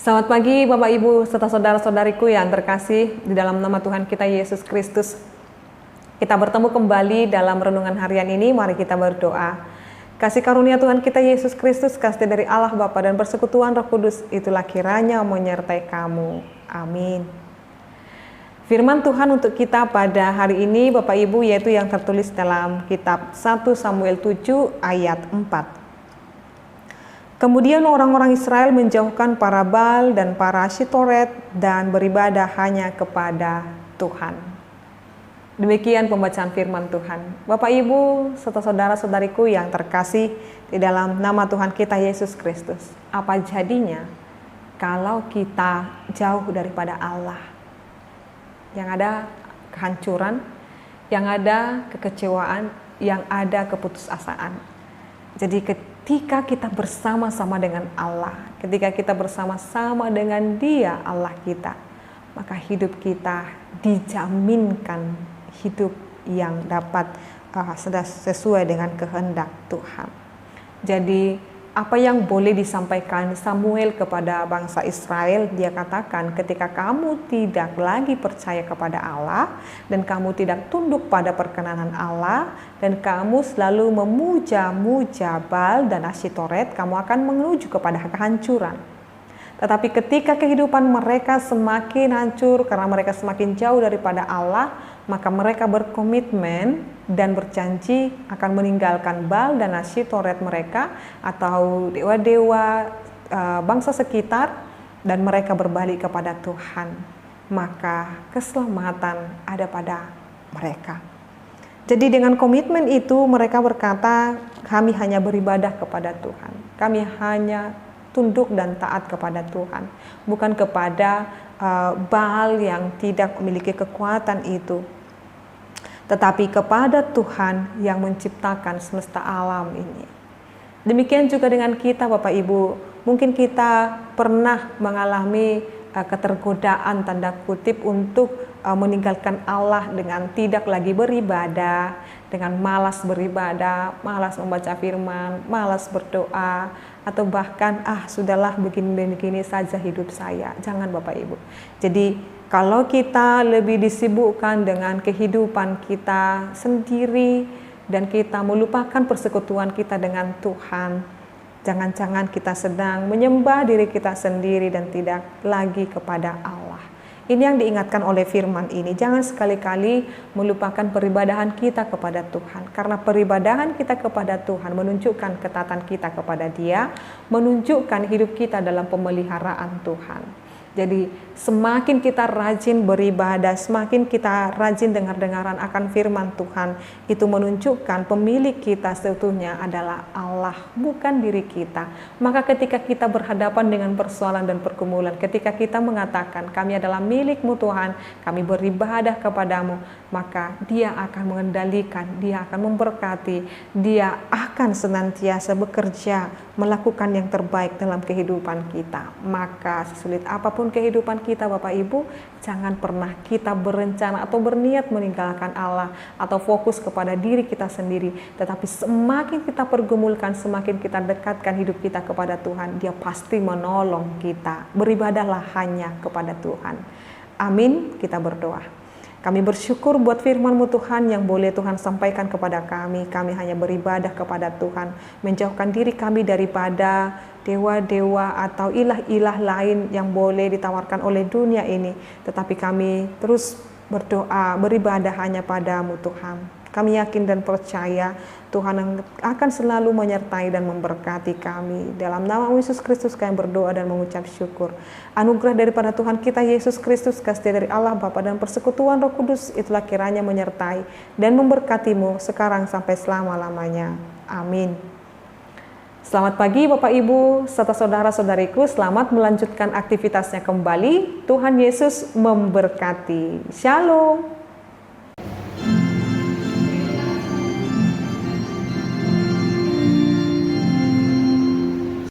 Selamat pagi Bapak Ibu serta saudara-saudariku yang terkasih di dalam nama Tuhan kita Yesus Kristus. Kita bertemu kembali dalam renungan harian ini, mari kita berdoa. Kasih karunia Tuhan kita Yesus Kristus, kasih dari Allah Bapa dan persekutuan Roh Kudus, itulah kiranya menyertai kamu. Amin. Firman Tuhan untuk kita pada hari ini Bapak Ibu yaitu yang tertulis dalam kitab 1 Samuel 7 ayat 4. Kemudian orang-orang Israel menjauhkan para Baal dan para Asyitoret dan beribadah hanya kepada Tuhan. Demikian pembacaan firman Tuhan. Bapak Ibu serta saudara-saudariku yang terkasih di dalam nama Tuhan kita Yesus Kristus. Apa jadinya kalau kita jauh daripada Allah? Yang ada kehancuran, yang ada kekecewaan, yang ada keputusasaan. Jadi ketika kita bersama-sama dengan Allah, ketika kita bersama-sama dengan Dia Allah kita, maka hidup kita dijaminkan hidup yang dapat sesuai dengan kehendak Tuhan. Jadi apa yang boleh disampaikan Samuel kepada bangsa Israel, dia katakan ketika kamu tidak lagi percaya kepada Allah dan kamu tidak tunduk pada perkenanan Allah dan kamu selalu memuja-muja Baal dan Asyitoret, kamu akan menuju kepada kehancuran. Tetapi ketika kehidupan mereka semakin hancur karena mereka semakin jauh daripada Allah, maka mereka berkomitmen dan berjanji akan meninggalkan Baal dan Asyitoret mereka atau dewa-dewa bangsa sekitar dan mereka berbalik kepada Tuhan. Maka keselamatan ada pada mereka. Jadi dengan komitmen itu mereka berkata, kami hanya beribadah kepada Tuhan. Kami hanya tunduk dan taat kepada Tuhan, bukan kepada Baal yang tidak memiliki kekuatan itu, tetapi kepada Tuhan yang menciptakan semesta alam ini. Demikian juga dengan kita Bapak Ibu, mungkin kita pernah mengalami ketergodaan tanda kutip untuk meninggalkan Allah dengan tidak lagi beribadah, dengan malas beribadah, malas membaca firman, malas berdoa, atau bahkan sudahlah begini-begini saja hidup saya. Jangan Bapak Ibu. Jadi kalau kita lebih disibukkan dengan kehidupan kita sendiri dan kita melupakan persekutuan kita dengan Tuhan, jangan-jangan kita sedang menyembah diri kita sendiri dan tidak lagi kepada Allah. Ini yang diingatkan oleh firman ini. Jangan sekali-kali melupakan peribadahan kita kepada Tuhan. Karena peribadahan kita kepada Tuhan menunjukkan ketaatan kita kepada Dia, menunjukkan hidup kita dalam pemeliharaan Tuhan. Jadi semakin kita rajin beribadah, semakin kita rajin dengar-dengaran akan firman Tuhan, itu menunjukkan pemilik kita seutuhnya adalah Allah, bukan diri kita. Maka ketika kita berhadapan dengan persoalan dan pergumulan, ketika kita mengatakan kami adalah milik-Mu Tuhan, kami beribadah kepadamu, maka Dia akan mengendalikan, Dia akan memberkati, Dia akan senantiasa bekerja, melakukan yang terbaik dalam kehidupan kita. Maka sesulit apapun kehidupan kita Bapak Ibu, jangan pernah kita berencana atau berniat meninggalkan Allah atau fokus kepada diri kita sendiri. Tetapi semakin kita pergumulkan, semakin kita dekatkan hidup kita kepada Tuhan, Dia pasti menolong kita. Beribadahlah hanya kepada Tuhan. Amin. Kita berdoa. Kami bersyukur buat firman-Mu Tuhan yang boleh Tuhan sampaikan kepada kami. Kami hanya beribadah kepada Tuhan, menjauhkan diri kami daripada dewa-dewa atau ilah-ilah lain yang boleh ditawarkan oleh dunia ini. Tetapi kami terus berdoa, beribadah hanya pada-Mu Tuhan. Kami yakin dan percaya Tuhan akan selalu menyertai dan memberkati kami. Dalam nama Yesus Kristus kami berdoa dan mengucap syukur. Anugerah daripada Tuhan kita Yesus Kristus, kasih dari Allah Bapa dan persekutuan Roh Kudus, itulah kiranya menyertai dan memberkatimu sekarang sampai selama-lamanya. Amin. Selamat pagi Bapak Ibu serta saudara-saudariku, selamat melanjutkan aktivitasnya kembali. Tuhan Yesus memberkati. Shalom.